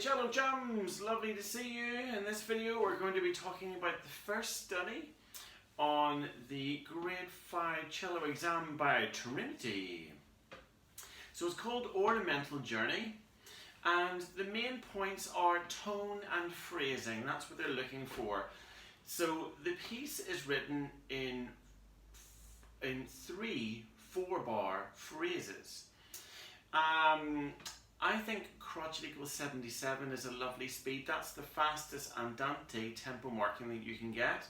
Cello Chums, lovely to see you. In this video we're going to be talking about the first study on the Grade 5 cello exam by Trinity. So it's called Ornamental Journey, and the main points are tone and phrasing. That's what they're looking for. So the piece is written in 3 4-bar phrases. I think crotchet equals 77 is a lovely speed. That's the fastest andante tempo marking that you can get.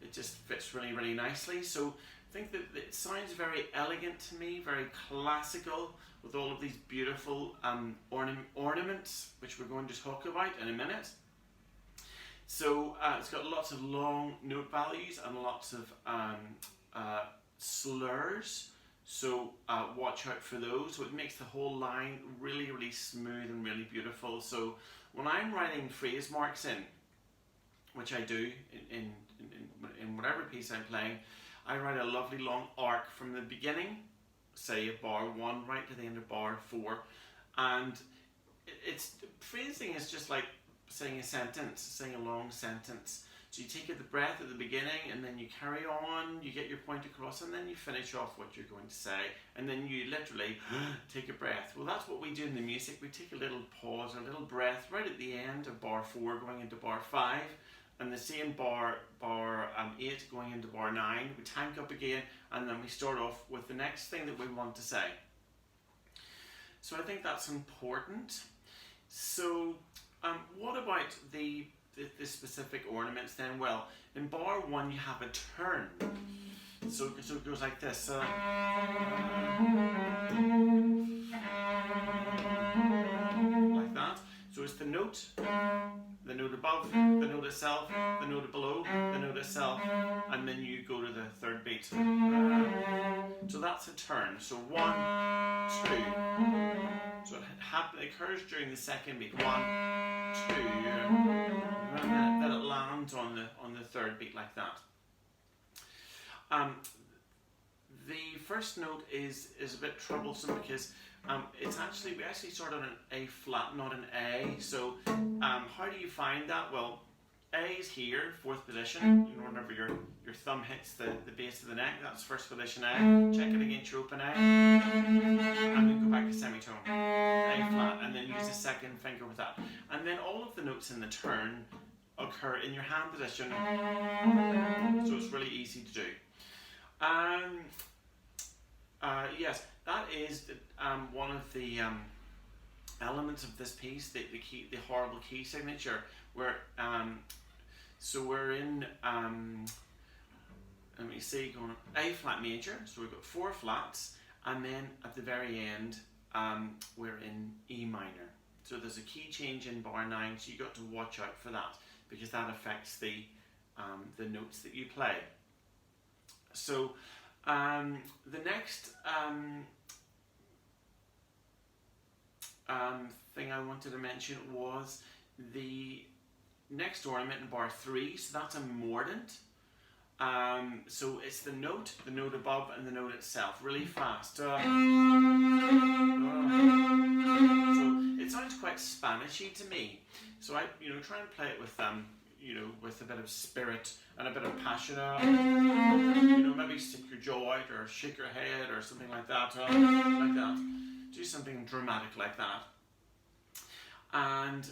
It just fits really, really nicely. So I think that it sounds very elegant to me, very classical, with all of these beautiful ornaments, which we're going to talk about in a minute. So it's got lots of long note values and lots of slurs. So watch out for those. So it makes the whole line really, really smooth and really beautiful. So when I'm writing phrase marks in, which I do in whatever piece I'm playing, I write a lovely long arc from the beginning, say of bar 1 right to the end of bar 4. And phrasing is just like saying a sentence, saying a long sentence. So you take the breath at the beginning and then you carry on, you get your point across, and then you finish off what you're going to say, and then you literally take a breath. Well, that's what we do in the music. We take a little pause, a little breath right at the end of bar 4 going into bar 5, and the same bar 8 going into bar 9. We tank up again, and then we start off with the next thing that we want to say. So I think that's important. So what about the specific ornaments then? Well, in bar 1 you have a turn. So it goes like this. Like that. So it's the note above, the note itself, the note below, the note itself, and then you go to the third beat. So that's a turn. So 1, 2. So it occurs during the second beat. 1, 2. And then it lands on the third beat like that. The first note is a bit troublesome because we actually start on an A flat, not an A. So how do you find that? Well, A is here, 4th position. You know, whenever your thumb hits the base of the neck, that's 1st position A. Check it against your open A, and then go back to semitone, A flat, and then use the second finger with that. And then all of the notes in the turn occur in your hand position, so it's really easy to do. Yes, that is one of the elements of this piece, the horrible key signature, where so we're in let me see, going A flat major, so we've got 4 flats, and then at the very end we're in E minor. So there's a key change in bar 9, so you got to watch out for that, because that affects the notes that you play. So the next thing I wanted to mention was the next ornament in bar 3. So that's a Mordent. So it's the note above, and the note itself, really fast. So it sounds quite Spanishy to me. So I try and play it with with a bit of spirit and a bit of passion. Maybe stick your jaw out or shake your head or something like that. Like that. Do something dramatic like that. And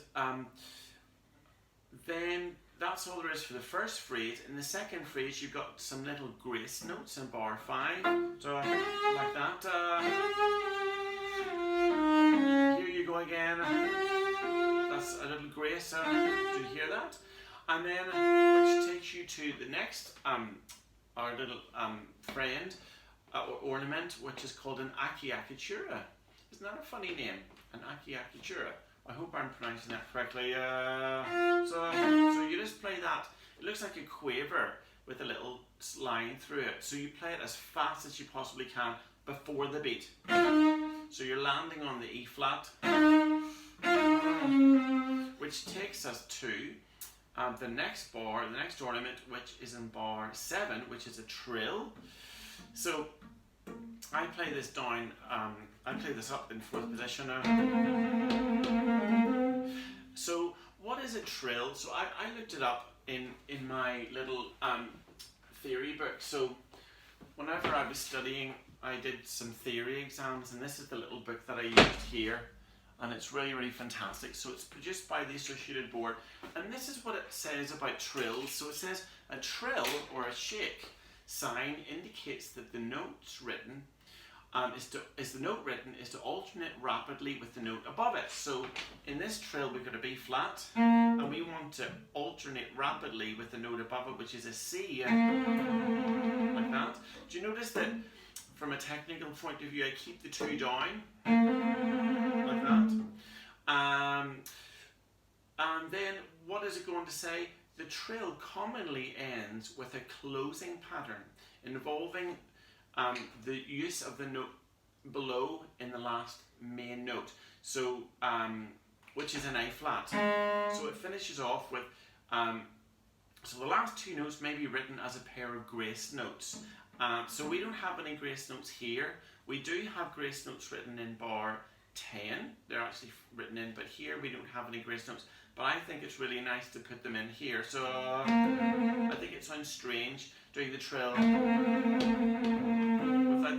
then that's all there is for the first phrase. In the second phrase, you've got some little grace notes in bar 5. So like that. Here you go again. That's a little grace. Do you hear that? And then, which takes you to the next, our little friend, or ornament, which is called an Akiyakitura. Isn't that a funny name? An Akiyakitura. I hope I'm pronouncing that correctly. So you just play that. It looks like a quaver with a little line through it. So you play it as fast as you possibly can before the beat. So you're landing on the E flat, which takes us to the next bar, the next ornament, which is in bar 7, which is a trill. So I play this down, I play this up in 4th position. So what is a trill? So I looked it up in my little theory book. So whenever I was studying, I did some theory exams, and this is the little book that I used here, and it's really, really fantastic. So it's produced by the Associated Board, and this is what it says about trills. So it says a trill or a shake sign indicates that the notes written is to alternate rapidly with the note above it. So in this trill we've got a B flat, and we want to alternate rapidly with the note above it, which is a C, like that. Do you notice that from a technical point of view I keep the two down, like that? And then what is it going to say? The trill commonly ends with a closing pattern involving the use of the note below in the last main note, so which is an A flat. So it finishes off with so the last two notes may be written as a pair of grace notes. So we don't have any grace notes here. We do have grace notes written in bar 10. They're actually written in, but here we don't have any grace notes. But I think it's really nice to put them in here. So I think it sounds strange doing the trill without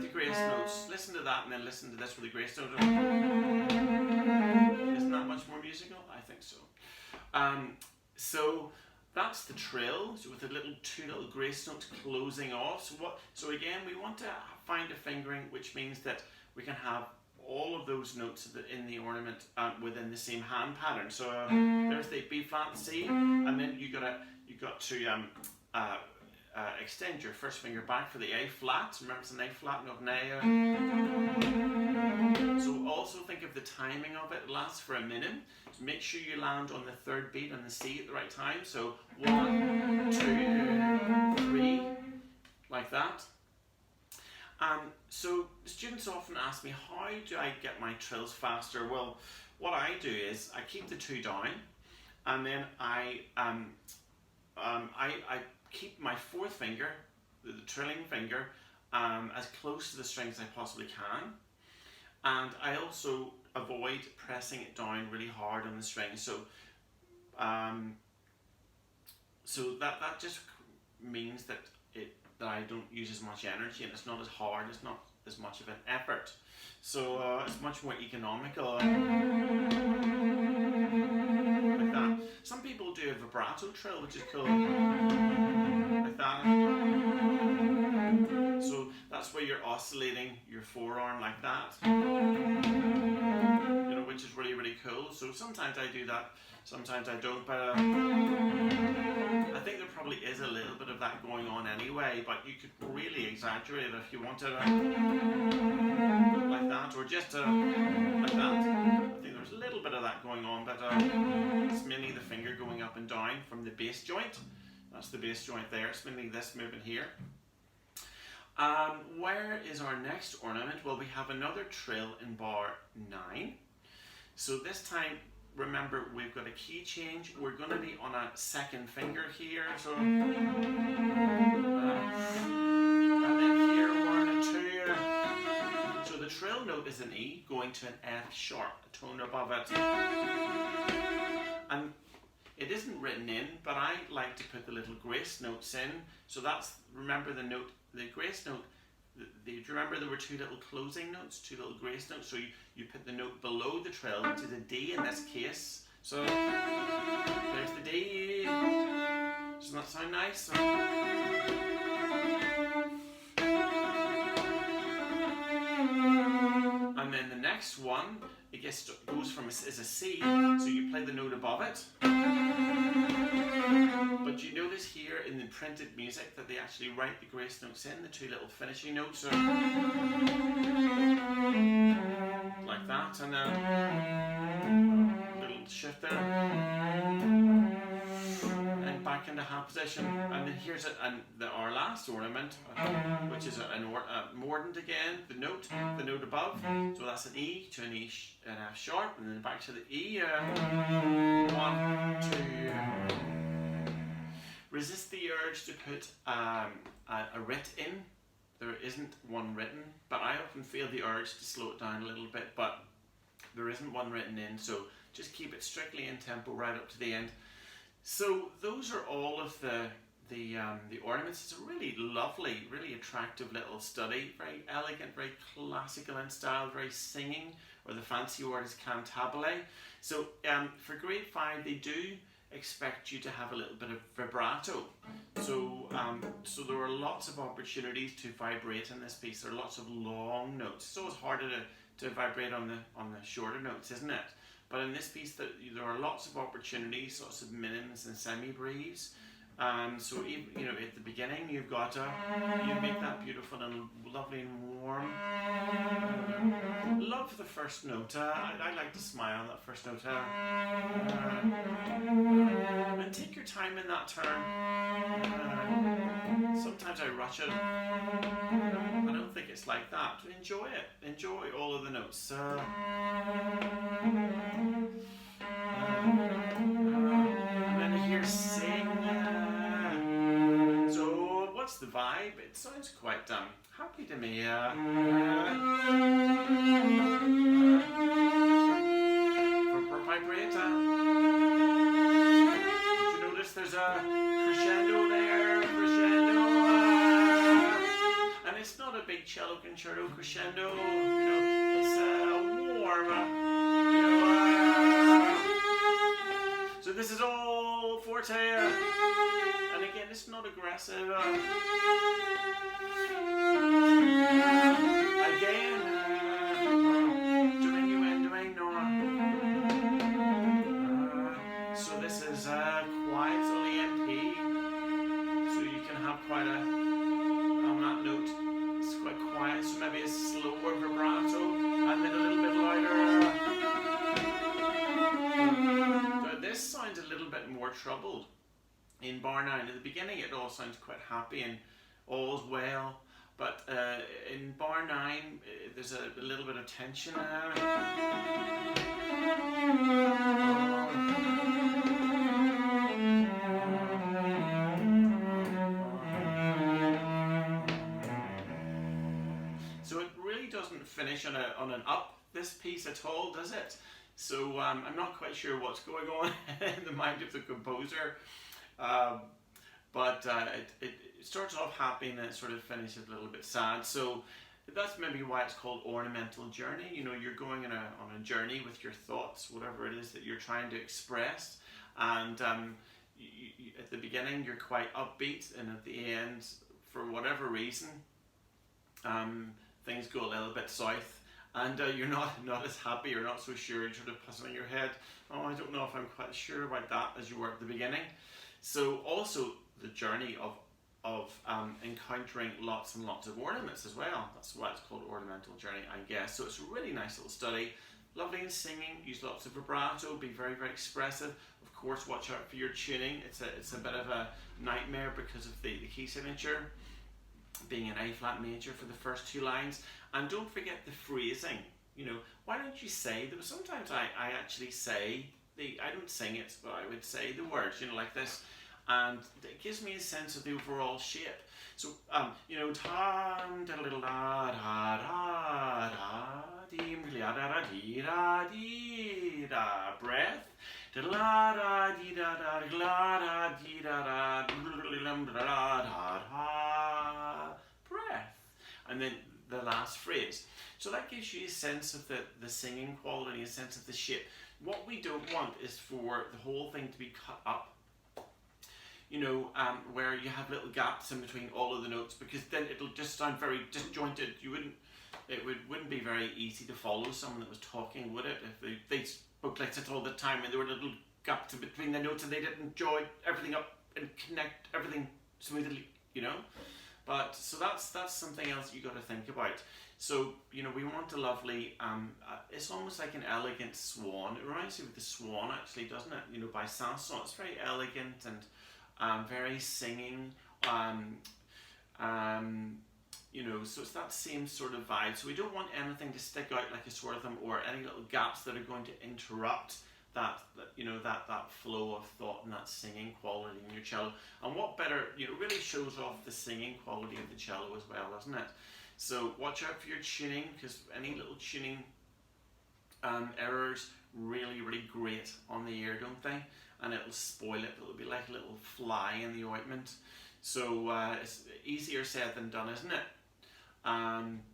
the grace notes. Listen to that and then listen to this with the grace notes. Isn't that much more musical? I think so. So that's the trill, so with the two little grace notes closing off. So again, we want to find a fingering which means that we can have all of those notes in the ornament within the same hand pattern. So there's the B flat C, and then you got to extend your first finger back for the A flat. Remember, it's an A flat, not an A. So also think of the timing of it. It lasts for a minute. So make sure you land on the third beat on the C at the right time. So 1, 2, 3, like that. So students often ask me, how do I get my trills faster? Well, what I do is I keep the two down, and then I keep my fourth finger, the trilling finger, as close to the string as I possibly can, and I also avoid pressing it down really hard on the string. So that just means that I don't use as much energy, and it's not as hard, it's not as much of an effort. So it's much more economical. Like that. Some people do a vibrato trail, which is cool. Like that. So that's where you're oscillating your forearm like that. You know, which is really, really cool. So sometimes I do that, sometimes I don't, but I think there probably is a little bit of that going on anyway, but you could really exaggerate it if you wanted like that, or just like that. I think there's a little bit of that going on, but it's mainly the finger going up and down from the bass joint. That's the bass joint there. It's mainly this movement here. Where is our next ornament? Well, we have another trill in bar 9. So this time, remember, we've got a key change. We're going to be on a second finger here. So, and then here 1 and 2. So the trill note is an E going to an F sharp, a tone above it. And it isn't written in, but I like to put the little grace notes in. So that's, remember the note, the grace note, do you remember there were two little closing notes, two little grace notes? So you put the note below the trill, which is a D in this case. So there's the D. Doesn't that sound nice? And then the next one, it goes from is a C, so you play the note above it. But you notice here in the printed music that they actually write the grace notes in, the two little finishing notes are like that, and then a little shift there, and back into half position. And then here's our last ornament, which is a Mordent again, the note above. So that's an E to an F sharp, and then back to the E. 1, 2. Resist the urge to put a writ in. There isn't one written, but I often feel the urge to slow it down a little bit. But There isn't one written in, so just keep it strictly in tempo right up to the end. So those are all of the ornaments. It's a really lovely, really attractive little study. Very elegant, very classical in style, very singing, or the fancy word is cantabile. So for grade 5, they do expect you to have a little bit of vibrato. So there are lots of opportunities to vibrate in this piece. There are lots of long notes. It's always harder to vibrate on the shorter notes, isn't it? But in this piece, there are lots of opportunities, lots of minims and semi-breves. So even, at the beginning, you've got you make that beautiful and lovely and warm. Love the first note. I like to smile on that first note. And take your time in that turn. Sometimes I rush it. I don't think it's like that. Enjoy it. Enjoy all of the notes. And then here sing. So what's the vibe? It sounds quite happy to me. For vibrato. Did you notice there's a crescendo there? Crescendo. And it's not a big cello concerto crescendo. It's warm. So this is all forte, and again, it's not aggressive. Again, diminuendo. So this is quiet, it's only MP, so you can have quite a, on that note, it's quite quiet, so maybe a slower vibrato, and then a little bit louder. This sounds a little bit more troubled in bar 9. At the beginning it all sounds quite happy and all's well, but in bar 9 there's a little bit of tension. So it really doesn't finish on an up, this piece at all, does it? So I'm not quite sure what's going on in the mind of the composer, but it starts off happy and then it sort of finishes a little bit sad. So that's maybe why it's called Ornamental Journey. You're going on a journey with your thoughts, whatever it is that you're trying to express, and at the beginning you're quite upbeat, and at the end, for whatever reason, things go a little bit south. And you're not as happy, you're not so sure, you're sort of puzzling your head. Oh, I don't know if I'm quite sure about that, as you were at the beginning. So also the journey of encountering lots and lots of ornaments as well. That's why it's called Ornamental Journey, I guess. So it's a really nice little study. Lovely in singing, use lots of vibrato, be very, very expressive. Of course, watch out for your tuning. It's a bit of a nightmare because of the key signature being an A flat major for the first 2 lines. And don't forget the phrasing. Why don't you say that? Sometimes I actually say I don't sing it, but I would say the words, like this, and it gives me a sense of the overall shape. So da da da da da da breath, da da da da da breath, and then the last phrase. So that gives you a sense of the singing quality, a sense of the shape. What we don't want is for the whole thing to be cut up, where you have little gaps in between all of the notes, because then it'll just sound very disjointed. It wouldn't be very easy to follow someone that was talking, would it? If they spoke like that all the time and there were little gaps in between the notes and they didn't join everything up and connect everything smoothly, But so that's something else you got to think about. So we want a lovely. It's almost like an elegant swan. It reminds me of the Swan, actually, doesn't it? By Sanson. It's very elegant and very singing. So it's that same sort of vibe. So we don't want anything to stick out like a sore thumb, or any little gaps that are going to interrupt that flow of thought and that singing quality in your cello. And what better, it really shows off the singing quality of the cello as well, doesn't it? So watch out for your tuning, because any little tuning errors really, really great on the ear, don't they? And it'll spoil it. It'll be like a little fly in the ointment. So it's easier said than done, isn't it?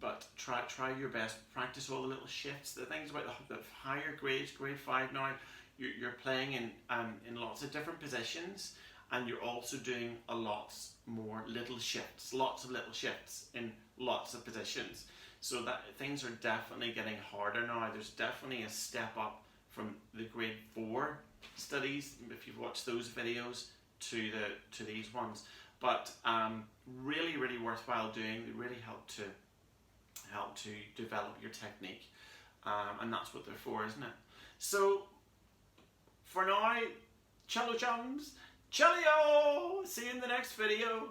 But try your best. Practice all the little shifts. The things about the higher grades, grade 5 now, you're playing in lots of different positions, and you're also doing a lot more little shifts, lots of little shifts in lots of positions. So that things are definitely getting harder now. There's definitely a step up from the grade 4 studies, if you've watched those videos, to these ones. But really, really worthwhile doing. They really help to develop your technique, and that's what they're for, isn't it? So for now, cello chums, Cheerio! See you in the next video.